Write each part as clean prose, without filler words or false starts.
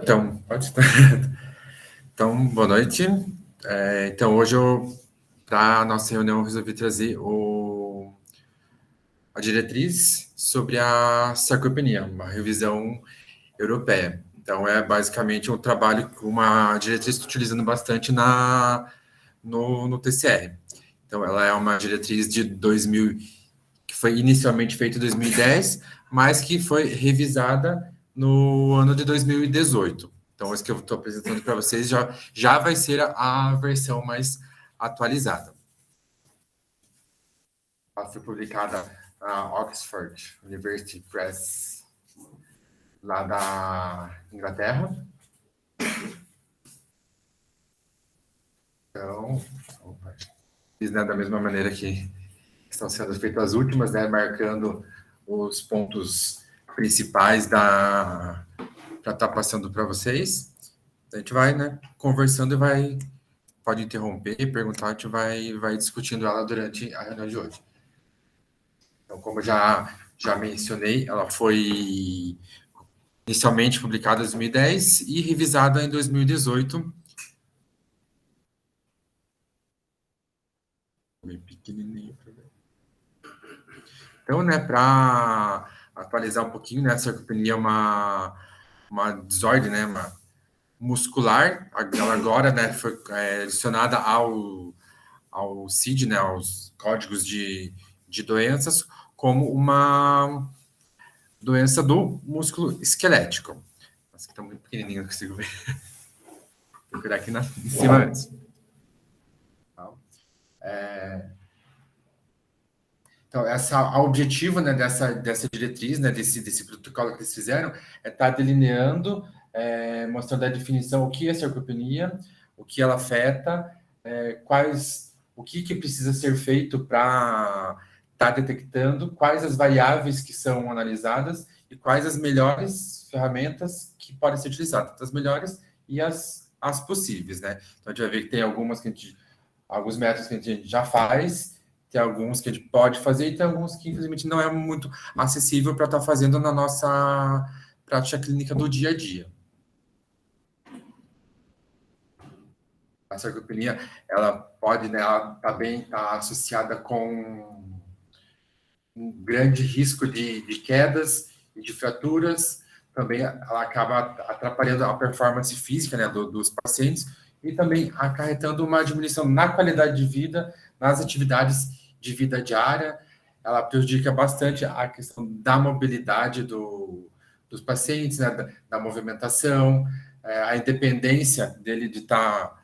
Então, pode estar. Então, boa noite. Então, hoje, para a nossa reunião, eu resolvi trazer a diretriz sobre a sarcopenia, uma revisão europeia. Então, é basicamente um trabalho com uma diretriz que estou utilizando bastante no TCR. Então, ela é uma diretriz de 2000, que foi inicialmente feita em 2010, mas que foi revisada no ano de 2018. Então, esse que eu estou apresentando para vocês já vai ser a versão mais atualizada. Ela foi publicada na Oxford University Press, lá da Inglaterra. Então, fiz, né, da mesma maneira que estão sendo feitas as últimas, né, marcando os pontos principais para estar passando para vocês. A gente vai, né, conversando e pode interromper, perguntar, a gente vai discutindo ela durante a reunião de hoje. Então, como já mencionei, ela foi inicialmente publicada em 2010 e revisada em 2018. Bem pequenininho para ver. Então, né, para atualizar um pouquinho, né, a sarcopenia é uma desordem, né, muscular. Ela agora, né, foi adicionada ao CID, né, aos códigos de doenças, como uma doença do músculo esquelético. Nossa, que está muito pequenininho, não consigo ver. Vou virar aqui em cima antes. Então, o objetivo, né, dessa diretriz, né, desse protocolo que eles fizeram, é estar delineando, mostrando a definição, o que é sarcopenia, o que ela afeta, o que precisa ser feito para estar detectando, quais as variáveis que são analisadas e quais as melhores ferramentas que podem ser utilizadas, as melhores e as possíveis, né? Então, a gente vai ver que tem alguns métodos que a gente já faz, tem alguns que a gente pode fazer e tem alguns que, infelizmente, não é muito acessível para estar fazendo na nossa prática clínica do dia a dia. A sarcopenia, ela pode, né, ela também está associada com um grande risco de quedas e de fraturas. Também ela acaba atrapalhando a performance física, né, dos pacientes e também acarretando uma diminuição na qualidade de vida, nas atividades de vida diária. Ela prejudica bastante a questão da mobilidade dos pacientes, né, da movimentação, a independência dele de estar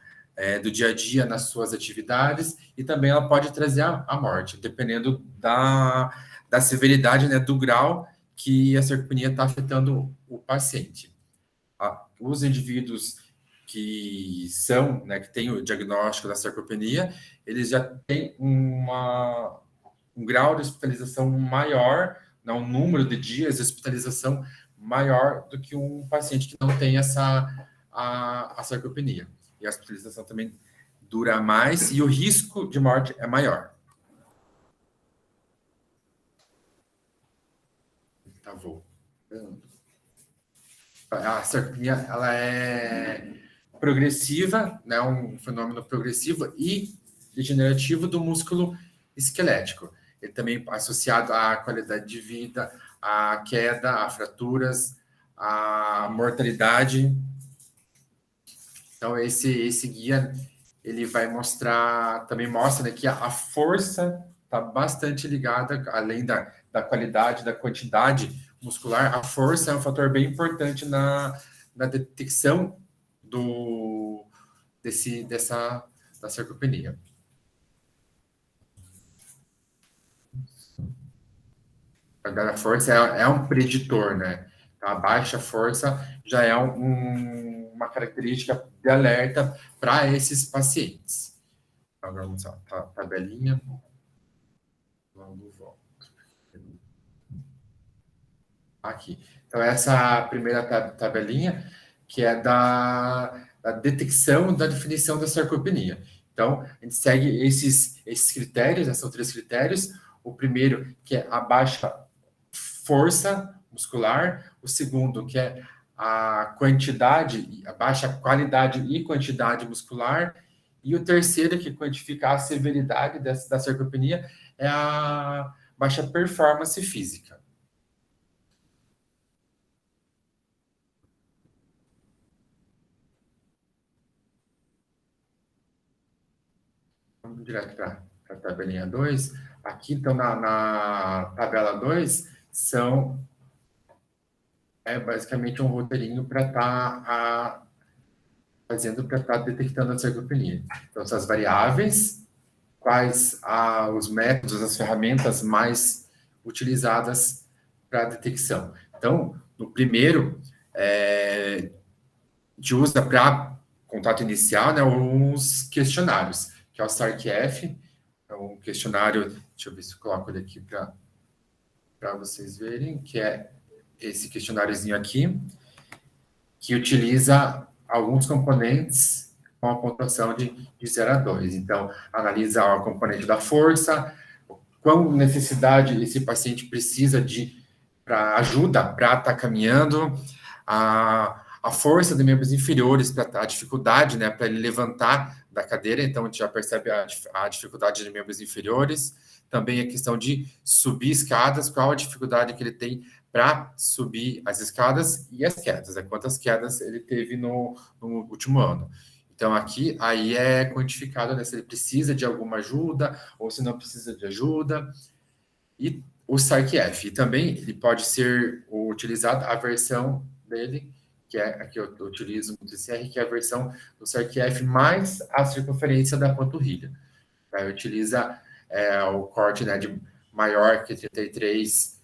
do dia a dia nas suas atividades, e também ela pode trazer a morte, dependendo da severidade, né, do grau que a sarcopenia está afetando o paciente. Os indivíduos que são, né, que têm o diagnóstico da sarcopenia, eles já têm um grau de hospitalização maior, né, um número de dias de hospitalização maior do que um paciente que não tem a sarcopenia. E a hospitalização também dura mais e o risco de morte é maior. Tá voltando. A sarcopenia, ela é progressiva, né, um fenômeno progressivo e degenerativo do músculo esquelético. Ele também é associado à qualidade de vida, à queda, a fraturas, à mortalidade. Então, esse guia, ele vai mostrar, também mostra, né, que a força está bastante ligada, além da qualidade, da quantidade muscular, a força é um fator bem importante na detecção da sarcopenia. A força é um preditor, né? A baixa força já é uma característica de alerta para esses pacientes. Agora vamos lá, tabelinha. Logo volto. Aqui. Então, essa primeira tabelinha, que é da detecção da definição da sarcopenia. Então, a gente segue esses critérios, são 3 critérios. O primeiro, que é a baixa força muscular. O segundo, que é a quantidade, a baixa qualidade e quantidade muscular. E o terceiro, que quantifica a severidade da sarcopenia, é a baixa performance física. Vamos direto para a tabelinha 2. Aqui, então, na tabela 2, é basicamente um roteirinho para estar fazendo, para estar detectando a sarcopenia. Então, são as variáveis, quais os métodos, as ferramentas mais utilizadas para a detecção. Então, no primeiro, a gente usa para contato inicial, né, os questionários, que é o SARC-F, é um questionário, deixa eu ver se eu coloco ele aqui para vocês verem, que é esse questionáriozinho aqui, que utiliza alguns componentes com a pontuação de 0 a 2. Então, analisa o componente da força, qual necessidade esse paciente precisa para ajuda para estar caminhando, a força de membros inferiores, a dificuldade, né, para ele levantar da cadeira, então a gente já percebe a dificuldade de membros inferiores, também a questão de subir escadas, qual a dificuldade que ele tem para subir as escadas e as quedas, né, quantas quedas ele teve no último ano. Então, aqui, aí é quantificado, né, se ele precisa de alguma ajuda ou se não precisa de ajuda. E o SARC-F. E também ele pode ser utilizado a versão dele, que é a que eu utilizo no TCR, que é a versão do SARC-F mais a circunferência da panturrilha. Aí utiliza o corte, né, de maior que 33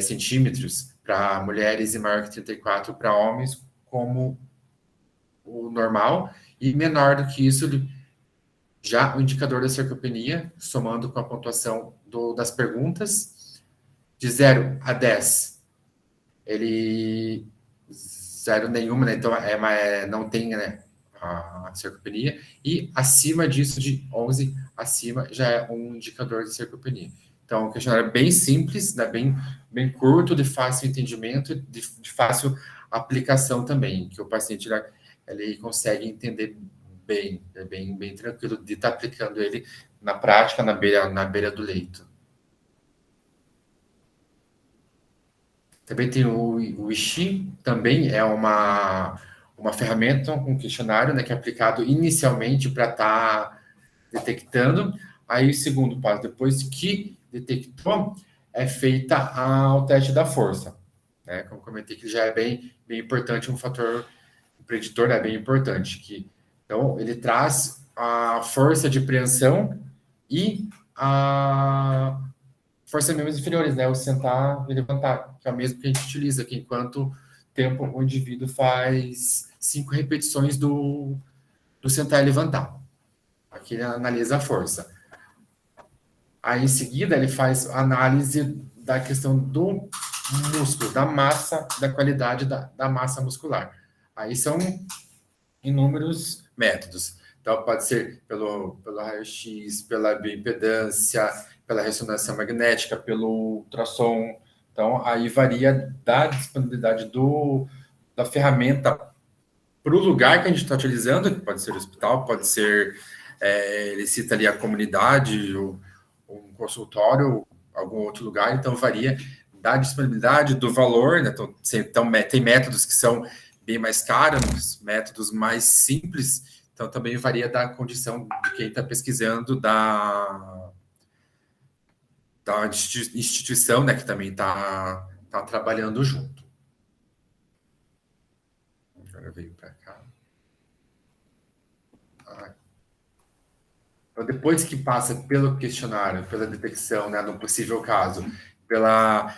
centímetros para mulheres e maior que 34 para homens, como o normal, e menor do que isso, já o indicador da sarcopenia, somando com a pontuação das perguntas, de 0 a 10, ele 0 nenhuma, né? Então não tem, né, a sarcopenia, e acima disso, de 11 acima, já é um indicador de sarcopenia. Então, o questionário é bem simples, né, bem curto, de fácil entendimento, de fácil aplicação também, que o paciente ele consegue entender bem, bem tranquilo de estar aplicando ele na prática, na beira do leito. Também tem o ICHI, também é uma ferramenta, um questionário, né, que é aplicado inicialmente para estar detectando. Aí, o segundo passo, depois que detectou, é feita o teste da força. Né? Como comentei, que já é bem importante, um fator preditor é bem importante. Então, ele traz a força de preensão e a força de membros inferiores, né? O sentar e levantar, que é o mesmo que a gente utiliza aqui, enquanto tempo o indivíduo faz 5 repetições do sentar e levantar. Aqui ele analisa a força. Aí, em seguida, ele faz análise da questão do músculo, da massa, da qualidade da massa muscular. Aí são inúmeros métodos. Então, pode ser pelo raio-x, pela bioimpedância, pela ressonância magnética, pelo ultrassom. Então, aí varia da disponibilidade da ferramenta para o lugar que a gente está utilizando, que pode ser o hospital, pode ser, ele cita ali a comunidade, um consultório, algum outro lugar, então varia da disponibilidade, do valor, né? Então, tem métodos que são bem mais caros, métodos mais simples, então também varia da condição de quem está pesquisando, da instituição, né, que também está trabalhando junto. Agora veio para cá. Então, depois que passa pelo questionário, pela detecção, né, no possível caso, pela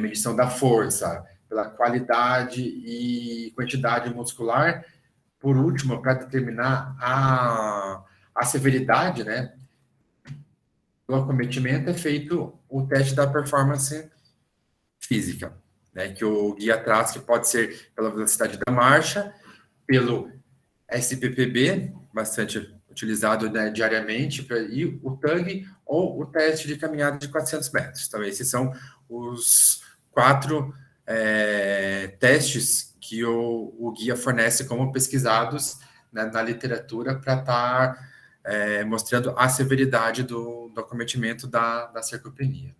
medição da força, pela qualidade e quantidade muscular, por último, para determinar a severidade, né, do acometimento, é feito o teste da performance física, né, que o guia traz, que pode ser pela velocidade da marcha, pelo SPPB, bastante utilizado, né, diariamente, e o TAG ou o teste de caminhada de 400 metros. Então, esses são os 4 testes que o guia fornece como pesquisados, né, na literatura para estar mostrando a severidade do acometimento da sarcopenia.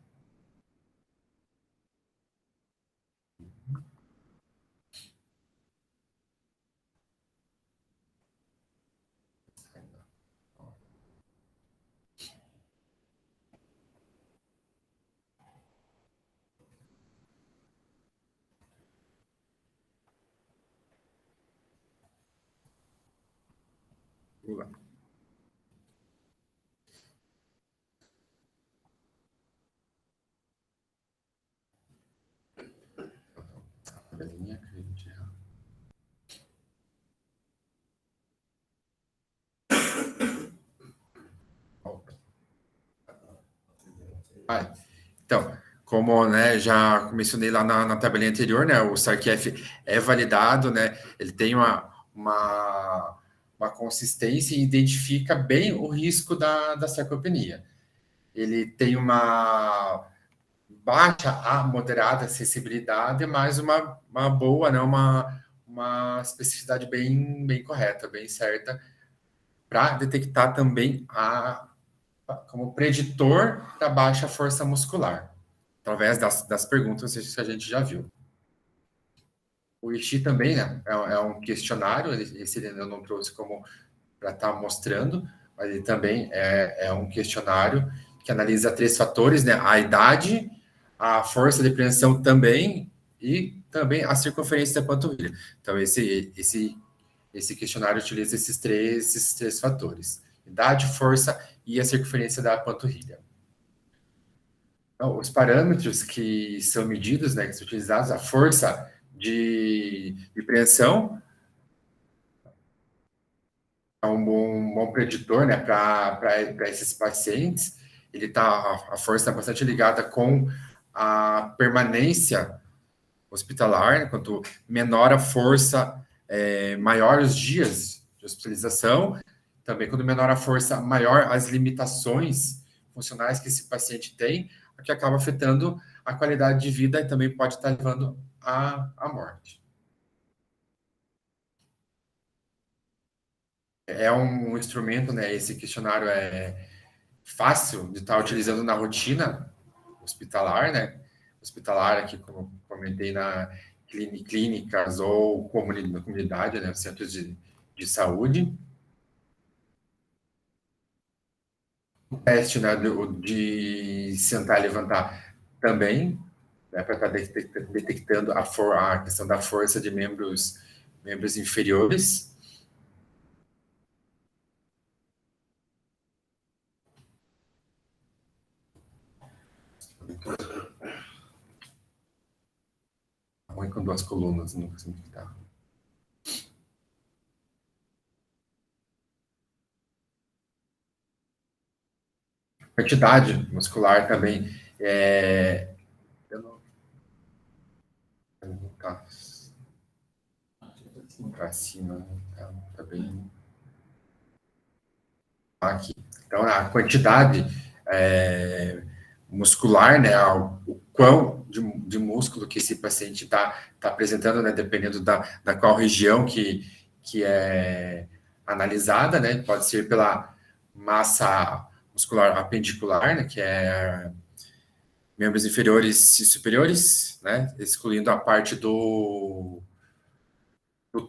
Então, como, né, já mencionei lá na tabelinha anterior, né, o SARC-F é validado, né, ele tem uma consistência e identifica bem o risco da sarcopenia. Ele tem uma baixa a moderada acessibilidade, mas uma boa, né, uma especificidade bem correta, bem certa, para detectar também como preditor da baixa força muscular, através das perguntas que a gente já viu. O ICHI também, né, é um questionário, esse eu não trouxe como para estar mostrando, mas ele também é um questionário que analisa 3 fatores, né, a idade, a força de preensão também, e também a circunferência da panturrilha. Então, esse questionário utiliza esses três fatores: idade, força e a circunferência da panturrilha. Então, os parâmetros que são medidos, né, que são utilizados, a força de preensão é um bom preditor, né, para esses pacientes. A força está bastante ligada com a permanência hospitalar, né? Quanto menor a força, maior os dias de hospitalização. Também, quando menor a força, maior as limitações funcionais que esse paciente tem, o que acaba afetando a qualidade de vida e também pode estar levando à morte. É um instrumento, né? Esse questionário é fácil de estar utilizando na rotina hospitalar, né? Hospitalar, aqui, como comentei, na clínicas ou na comunidade, né? Centros de saúde. O teste, né, de sentar e levantar também, né, para estar detectando a questão da força de membros inferiores. Ruim com 2 colunas, não consigo entender. Quantidade muscular também. Eu não. Tá para cima, tá bem. Aqui. Então, a quantidade muscular, né, o quão de músculo que esse paciente está apresentando, né, dependendo da qual região que é analisada, né, pode ser pela massa muscular apendicular, né, que é membros inferiores e superiores, né, excluindo a parte do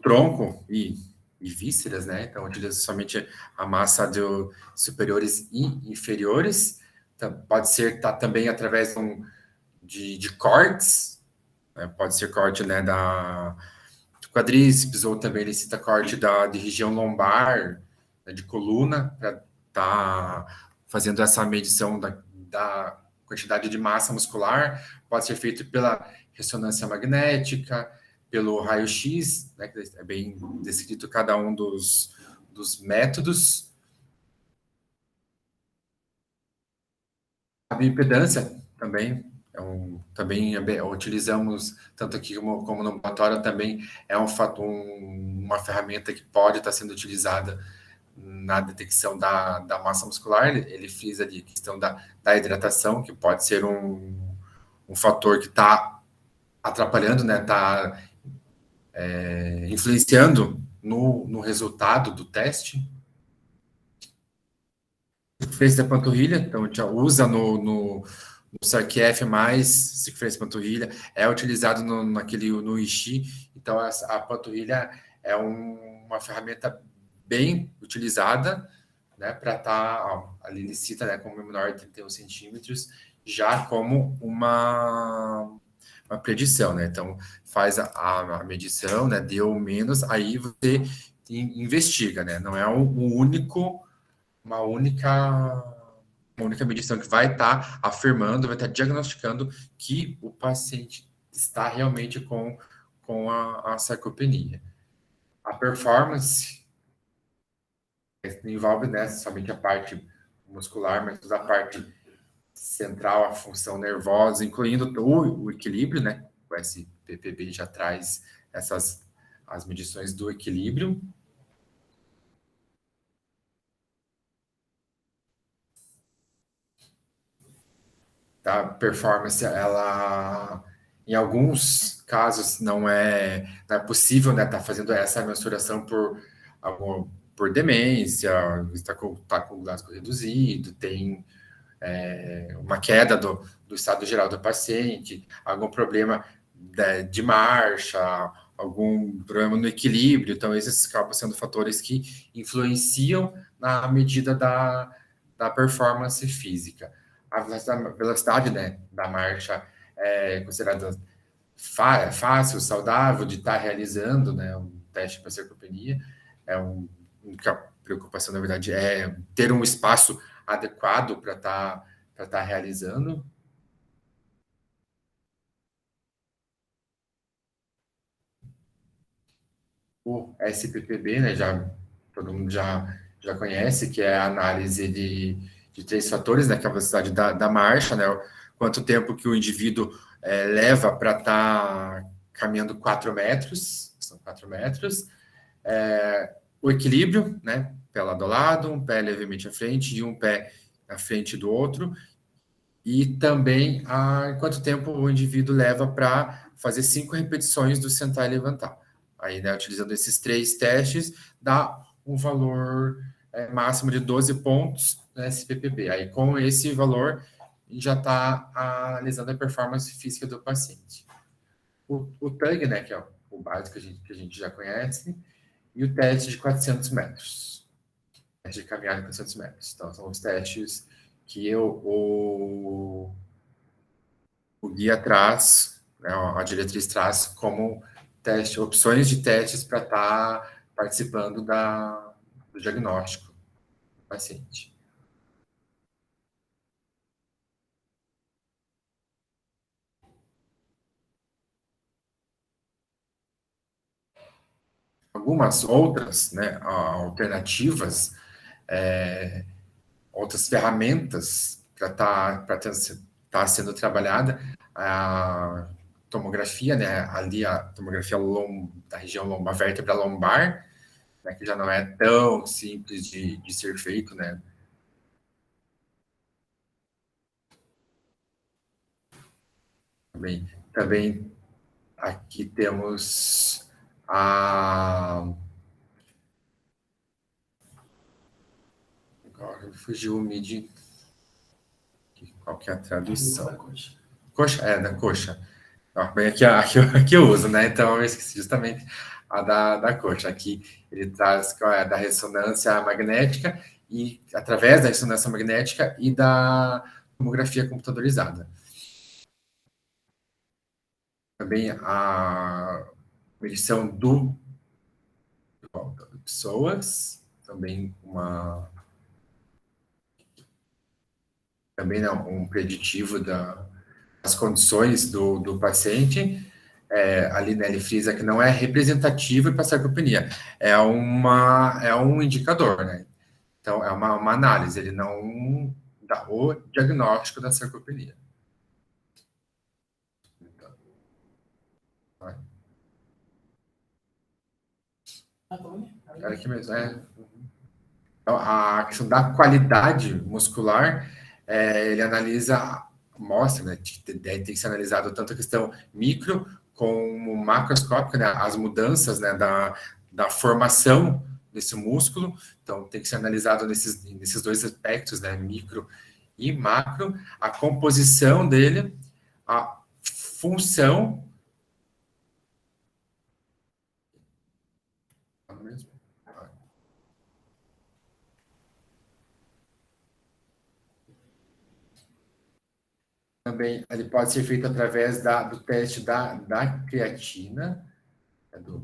tronco e vísceras, né? Então, utiliza somente a massa de superiores e inferiores. Então, pode ser também através de cortes, né? Pode ser corte, né, do quadríceps, ou também ele cita corte de região lombar, né, de coluna, para estar fazendo essa medição da quantidade de massa muscular. Pode ser feito pela ressonância magnética, pelo raio-x, né, que é bem descrito cada um dos métodos. A bioimpedância também também utilizamos, tanto aqui como no ambulatório, também é uma ferramenta que pode estar sendo utilizada na detecção da massa muscular, ele frisa ali a questão da hidratação, que pode ser um fator que está atrapalhando, né, está influenciando no resultado do teste. Circunferência da panturrilha, então a gente usa no SARQF mais circunferência da panturrilha, é utilizado no Ishi, então a panturrilha é uma ferramenta bem utilizada, né, para estar, ali ele cita, né, como menor de 31 centímetros, já como uma predição, né, então faz a medição, né, deu menos, aí você investiga, né, não é uma única medição que vai estar afirmando, vai estar diagnosticando que o paciente está realmente com a sarcopenia. A performance envolve, né, somente a parte muscular, mas toda a parte central, a função nervosa, incluindo o equilíbrio, né? O SPPB já traz as medições do equilíbrio. A performance, ela, em alguns casos, não é possível, né, estar fazendo essa mensuração por demência, está com o glasgow reduzido, tem uma queda do estado geral do paciente, algum problema de marcha, algum problema no equilíbrio. Então, esses acabam sendo fatores que influenciam na medida da performance física. A velocidade, né, da marcha é considerada fácil, saudável de estar realizando, né, um teste para sarcopenia. A única preocupação, na verdade, é ter um espaço adequado para estar realizando. O SPPB, né, todo mundo já conhece, que é a análise de três fatores, né, que é a velocidade da marcha, né, quanto tempo que o indivíduo leva para estar caminhando 4 metros, são 4 metros, o equilíbrio, né, pé lado a lado, um pé levemente à frente e um pé à frente do outro, e também quanto tempo o indivíduo leva para fazer 5 repetições do sentar e levantar. Aí, né, utilizando esses 3 testes, dá um valor máximo de 12 pontos no SPPB. Aí, com esse valor, já está analisando a performance física do paciente. O TUG, né, que é o básico que a gente já conhece, e o teste de 400 metros. Teste de caminhada de 400 metros. Então, são os testes que o guia traz, né, a diretriz traz como teste, opções de testes para estar participando do diagnóstico do paciente. Algumas outras, né, alternativas, outras ferramentas para estar sendo trabalhada, a tomografia, né, ali a tomografia da região lombar, vértebra lombar, né, que já não é tão simples de ser feito, né. Também aqui temos a. Agora fugiu o MIDI. Qual que é a tradução? Coxa, da coxa. Bem, aqui eu uso, né? Então eu esqueci justamente a da coxa. Aqui ele traz qual é da ressonância magnética e através da ressonância magnética e da tomografia computadorizada. Também a medição do pessoas, também não, um preditivo das condições do paciente. Ali, né, ele frisa que não é representativo para sarcopenia, é um indicador, né? Então, é uma análise, ele não dá o diagnóstico da sarcopenia. Então, vai. Aqui mesmo, Então, a questão da qualidade muscular, ele analisa, mostra, né, tem que ser analisado tanto a questão micro como macroscópica, né, as mudanças, né, da formação desse músculo. Então, tem que ser analisado nesses dois aspectos, né, micro e macro, a composição dele, a função. Também ele pode ser feito através do teste da creatina, do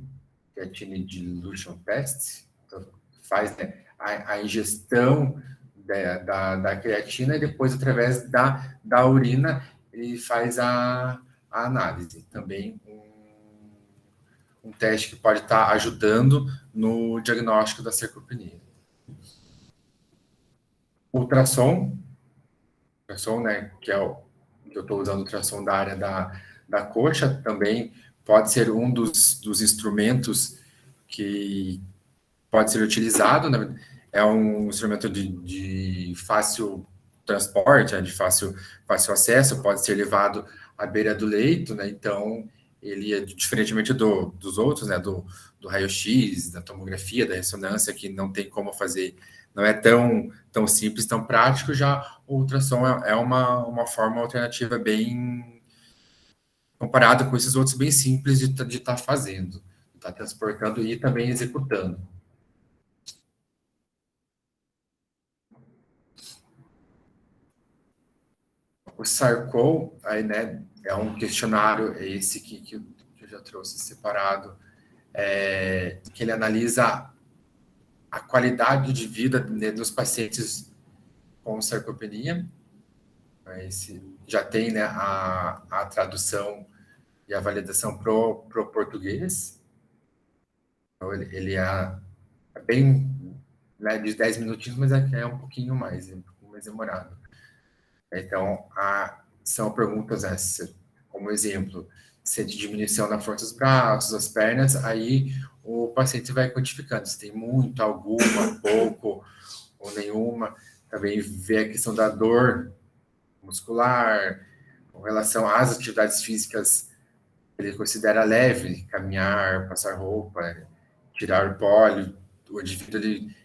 Creatine Dilution Test. Então, faz, né, a ingestão da creatina e depois, através da urina, ele faz a análise. Também um teste que pode estar ajudando no diagnóstico da sarcopenia. Ultrassom, né, que é o que eu estou usando, ultrassom da área da coxa, também pode ser um dos instrumentos que pode ser utilizado, né? É um instrumento de fácil transporte, né? De fácil acesso, pode ser levado à beira do leito, né? Então, ele é diferentemente dos outros, né? Do raio-x, da tomografia, da ressonância, que não tem como fazer, não é tão simples, tão prático. Já o ultrassom é uma forma alternativa bem comparada com esses outros, bem simples de estar fazendo, estar transportando e também executando. O SARCOL, aí, né, é um questionário, esse que eu já trouxe separado, que ele analisa a qualidade de vida dos pacientes com sarcopenia. Esse já tem, né, a tradução e a validação pro português. Então, ele é bem, né, de 10 minutinhos, mas é um pouquinho mais demorado. Então, são perguntas essas, como exemplo, sente diminuição na força dos braços, das pernas, aí o paciente vai quantificando se tem muito, alguma, pouco ou nenhuma. Também vê a questão da dor muscular, com relação às atividades físicas que ele considera leve, caminhar, passar roupa, tirar o pó. O indivíduo ele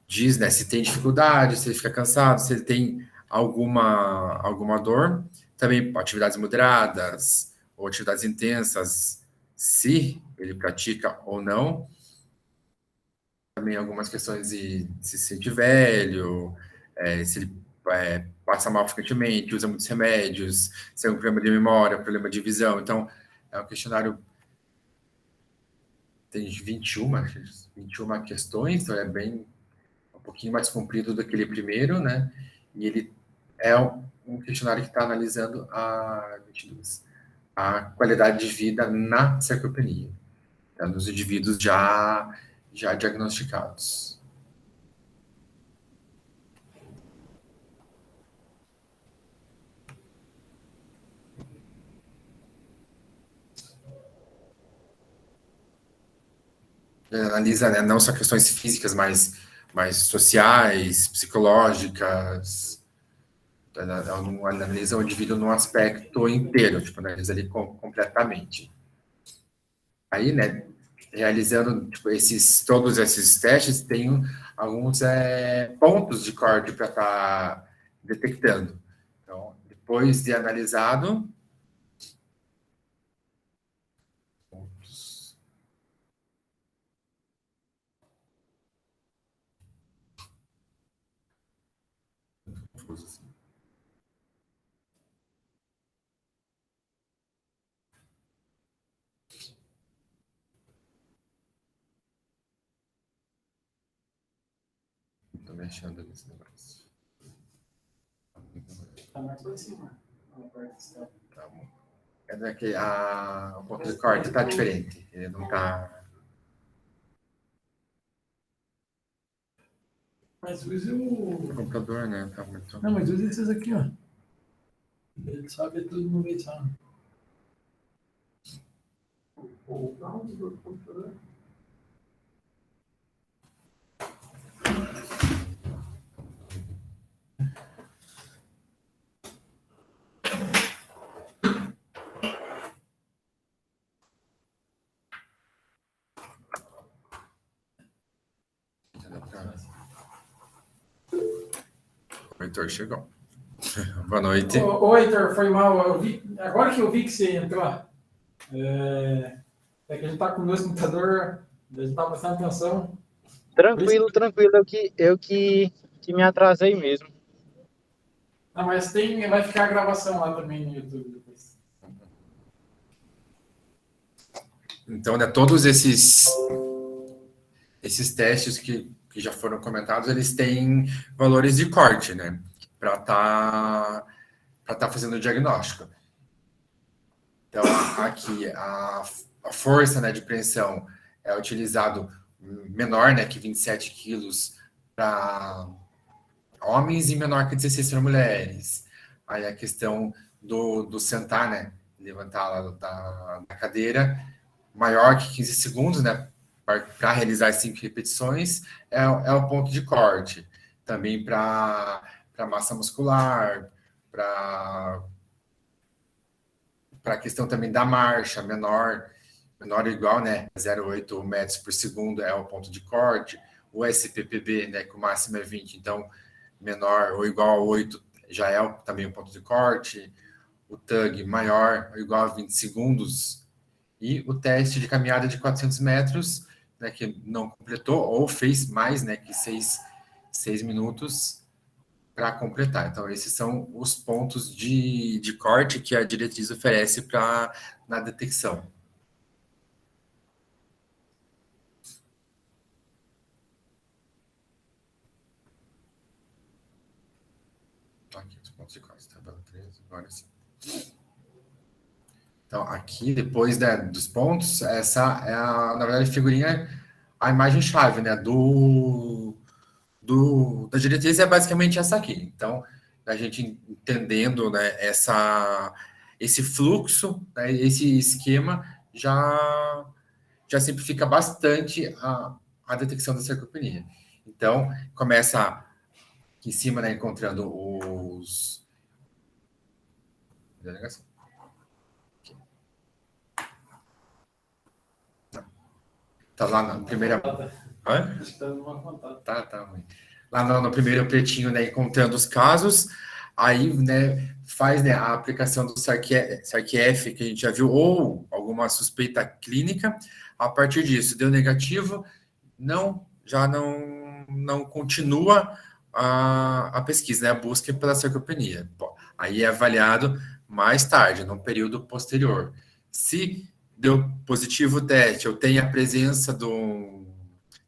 diz, né, se tem dificuldade, se ele fica cansado, se ele tem alguma dor. Também atividades moderadas ou atividades intensas, se ele pratica ou não. Também algumas questões de se sente velho, se ele passa mal frequentemente, usa muitos remédios, se é um problema de memória, problema de visão. Então, é um questionário, tem 21 questões, então é bem um pouquinho mais comprido do que aquele primeiro, né? E ele é um questionário que está analisando a qualidade de vida na sarcopenia, tá? Nos indivíduos já diagnosticados. Ele analisa, né, não só questões físicas, mas sociais, psicológicas. Ela não analisa o indivíduo num aspecto inteiro, tipo, analisa ele completamente. Aí, né, realizando tipo, todos esses testes, tem alguns pontos de corte para estar detectando. Então, depois de analisado, pontos. Estou mexendo nesse negócio. Está mais para cima. Tá bom. Quer dizer que o ponto de corte está diferente. Ele não está. Mas use o computador, né? Tá muito... Não, mas use esses aqui, ó. Ele sabe tudo no meio, sabe? O computador. Heitor chegou. Boa noite. Ô, Heitor, foi mal. Agora que eu vi que você entrou, é que a gente tá com o meu computador, a gente tá prestando atenção. Tranquilo. Eu que me atrasei mesmo. Ah, mas vai ficar a gravação lá também no YouTube depois. Então, né, todos esses testes que já foram comentados, eles têm valores de corte, né? Para tá fazendo o diagnóstico. Então, aqui, a força, né, de preensão é utilizado menor, né, que 27 quilos para homens e menor que 16 para mulheres. Aí a questão do sentar, né, levantar lá da cadeira, maior que 15 segundos, né, para realizar 5 repetições, é o ponto de corte. Também para massa muscular, para a questão também da marcha, menor ou igual, né, 0,8 metros por segundo é o ponto de corte. O SPPB, né, que o máximo é 20, então menor ou igual a 8 já é também o ponto de corte. O TUG maior ou igual a 20 segundos. E o teste de caminhada de 400 metros, né, que não completou ou fez mais, né, que 6 minutos para completar. Então, esses são os pontos de corte que a diretriz oferece na detecção. Aqui, os pontos de corte, tabela 13, agora sim. Então, aqui, depois, né, dos pontos, essa é, na verdade, figurinha, a imagem-chave, né, da diretriz é basicamente essa aqui. Então, a gente entendendo, né, esse fluxo, né, esse esquema, já simplifica bastante a detecção da sarcopenia. Então, começa aqui em cima, né, encontrando os... Tá lá na primeira... Hã? Tá ruim. Lá no primeiro pretinho, né, encontrando os casos, aí, né, faz, né, a aplicação do SARC-F, que a gente já viu, ou alguma suspeita clínica. A partir disso, deu negativo, já não continua a pesquisa, né, a busca pela sarcopenia. Aí é avaliado mais tarde, num período posterior. Se deu positivo o teste, ou tem a presença de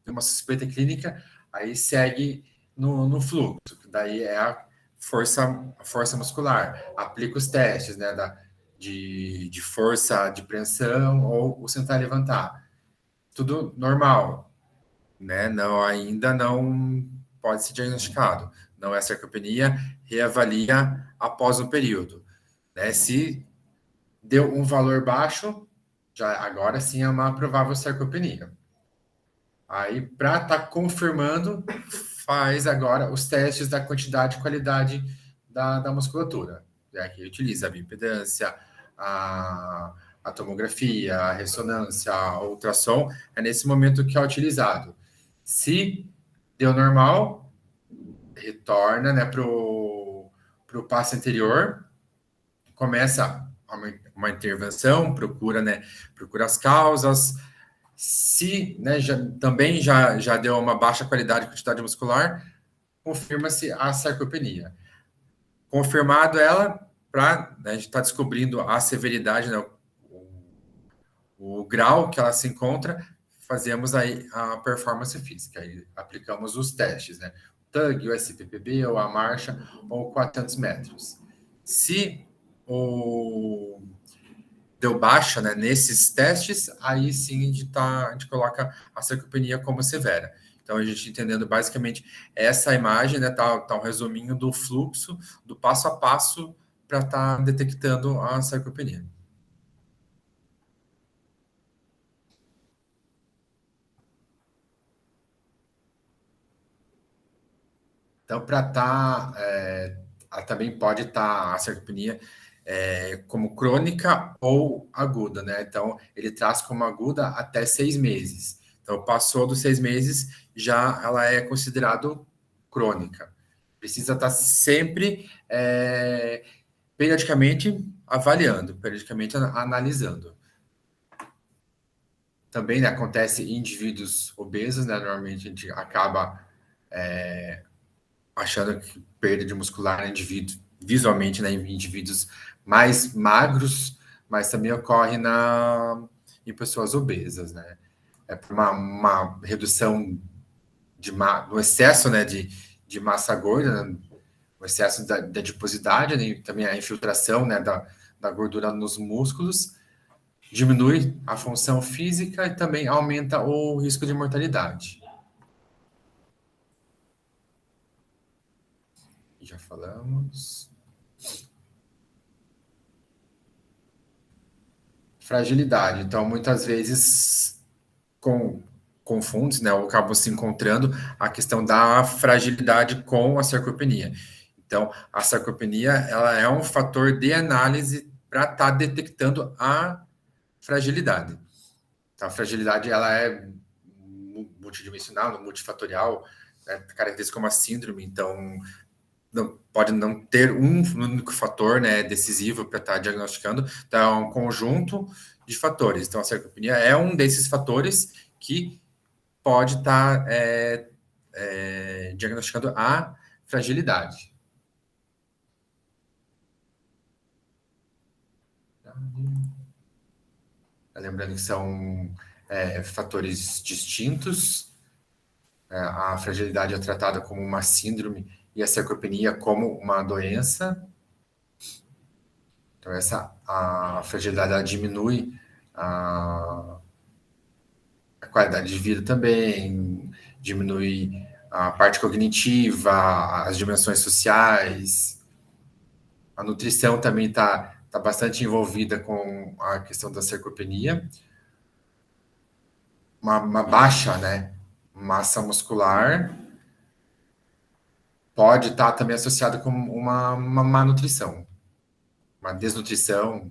uma suspeita clínica, aí segue no fluxo, que daí é a força muscular. Aplica os testes, né, de força de preensão ou o sentar e levantar. Tudo normal, né? Ainda não pode ser diagnosticado. Não é sarcopenia, reavalia após um período. Né? Se deu um valor baixo, agora sim é uma provável sarcopenia. Aí, para estar confirmando, faz agora os testes da quantidade e qualidade da musculatura. Que utiliza a bioimpedância, a tomografia, a ressonância, a ultrassom, é nesse momento que é utilizado. Se deu normal, retorna, né, para o passo anterior, começa uma intervenção, procura as causas. Se, né, também já deu uma baixa qualidade e quantidade muscular, confirma-se a sarcopenia. Confirmado ela, né, a gente está descobrindo a severidade, né, o grau que ela se encontra, fazemos aí a performance física, aí aplicamos os testes, né, o TUG, o SPPB, ou a marcha, ou 400 metros. Se deu baixa, né, nesses testes, aí sim a gente coloca a sarcopenia como severa. Então, a gente entendendo basicamente essa imagem, né, tá um resuminho do fluxo, do passo a passo para estar detectando a sarcopenia. Então, também pode estar a sarcopenia como crônica ou aguda, né? Então, ele traz como aguda até 6 meses. Então, passou dos 6 meses, já ela é considerado crônica. precisa estar sempre, periodicamente avaliando, periodicamente analisando. Também, né, acontece em indivíduos obesos, né, normalmente a gente acaba achando que perda de muscular em indivíduos, visualmente, né, em indivíduos mais magros, mas também ocorre em pessoas obesas, né? É por uma redução do excesso, né, de massa gorda, né, o excesso da adiposidade, né, e também a infiltração, né, da gordura nos músculos, diminui a função física e também aumenta o risco de mortalidade. Já falamos. Fragilidade. Então, muitas vezes confunde, né, ou acabam se encontrando a questão da fragilidade com a sarcopenia. Então, a sarcopenia, ela é um fator de análise para estar detectando a fragilidade. Então, a fragilidade, ela é multidimensional, multifatorial, né, característica como a síndrome, então pode não ter um único fator, né, decisivo para estar diagnosticando, então é um conjunto de fatores. Então, a sarcopenia é um desses fatores que pode estar diagnosticando a fragilidade. Lembrando que são fatores distintos. A fragilidade é tratada como uma síndrome e a sarcopenia como uma doença. Então, a fragilidade ela diminui a qualidade de vida também, diminui a parte cognitiva, as dimensões sociais. A nutrição também está bastante envolvida com a questão da sarcopenia. Uma baixa, né, massa muscular pode estar também associada com uma má nutrição, uma desnutrição.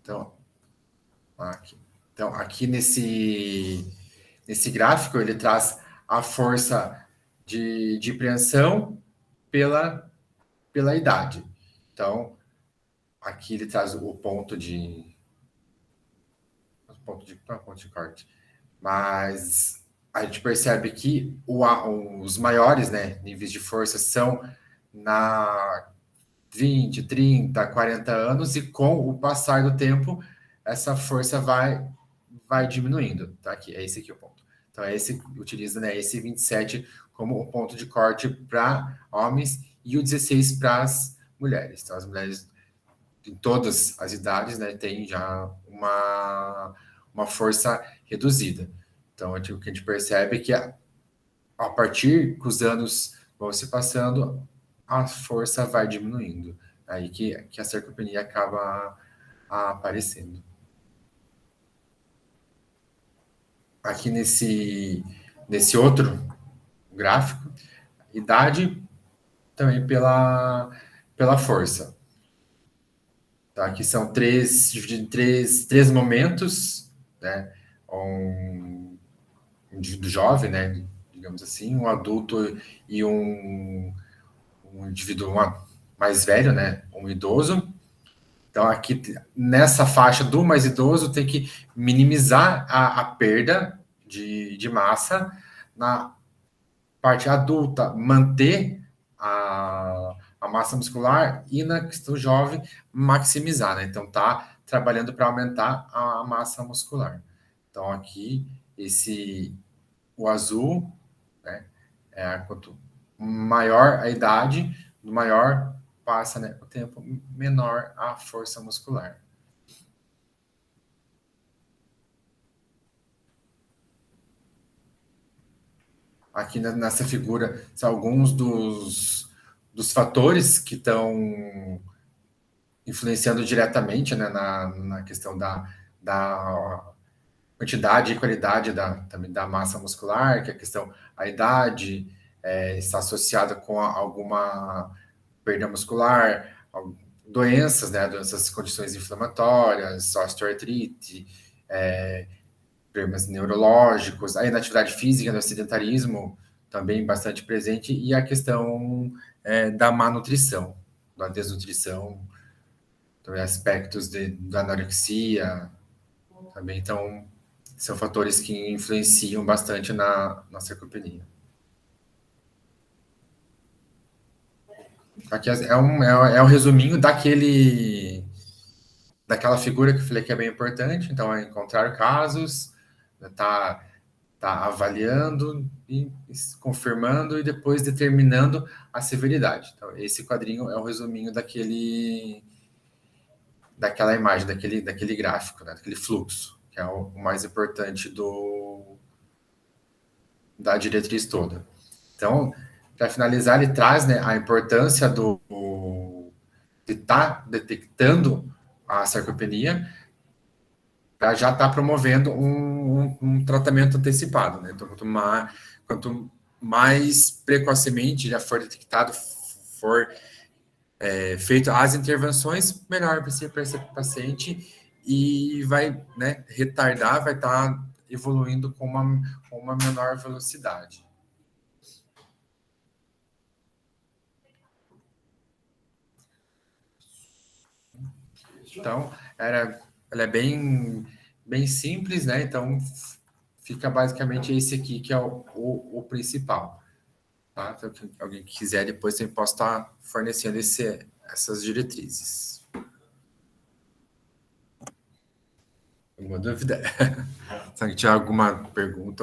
Então, aqui nesse gráfico, ele traz a força de preensão pela idade. Então, aqui ele traz o ponto de corte. Mas a gente percebe que os maiores, né, níveis de força são na 20, 30, 40 anos, e com o passar do tempo, essa força vai diminuindo. Tá? Aqui, esse aqui é o ponto. Então, esse utiliza, né, esse 27 como o ponto de corte para homens e o 16 para as mulheres. Então, as mulheres em todas as idades, né, têm já uma força reduzida. Então, o que a gente percebe é que a partir que os anos vão se passando, a força vai diminuindo. Aí que a sarcopenia acaba aparecendo. Aqui nesse outro gráfico, idade também pela força. Tá? Aqui são dividido em três momentos, né? Um indivíduo jovem, né? Digamos assim, um adulto e um indivíduo mais velho, né? Um idoso. Então, aqui, nessa faixa do mais idoso, tem que minimizar a perda de massa. Na parte adulta, manter a massa muscular, e na questão jovem, maximizar, né? Então, tá trabalhando para aumentar a massa muscular. Então, aqui, o azul, né? Quanto maior a idade, maior passa, né, o tempo, menor a força muscular. Aqui nessa figura são alguns dos fatores que estão influenciando diretamente, né, na questão da quantidade e qualidade também da massa muscular, que é a questão, a idade está associada com alguma perda muscular, doenças, né, condições inflamatórias, osteoartrite, problemas neurológicos, a inatividade física, no sedentarismo também bastante presente, e a questão da má nutrição, da desnutrição, também aspectos da anorexia, também, então, são fatores que influenciam bastante na sarcopenia. Aqui é um resuminho daquela figura que eu falei que é bem importante, então é encontrar casos, tá avaliando e confirmando e depois determinando a severidade. Então, esse quadrinho é um resuminho daquela imagem, daquele gráfico, né, daquele fluxo, que é o mais importante da diretriz toda. Então, para finalizar, ele traz, né, a importância de estar detectando a sarcopenia para já estar promovendo um tratamento antecipado, né? Então, quanto mais precocemente já for detectado, for feito as intervenções, melhor vai ser para esse paciente e vai, né, retardar, vai estar evoluindo com uma menor velocidade. Então, ela é bem simples, né? Então, fica basicamente esse aqui que é o principal. Tá? Então, se alguém quiser, depois eu posso estar fornecendo essas diretrizes. Alguma dúvida? Se alguém tiver alguma pergunta,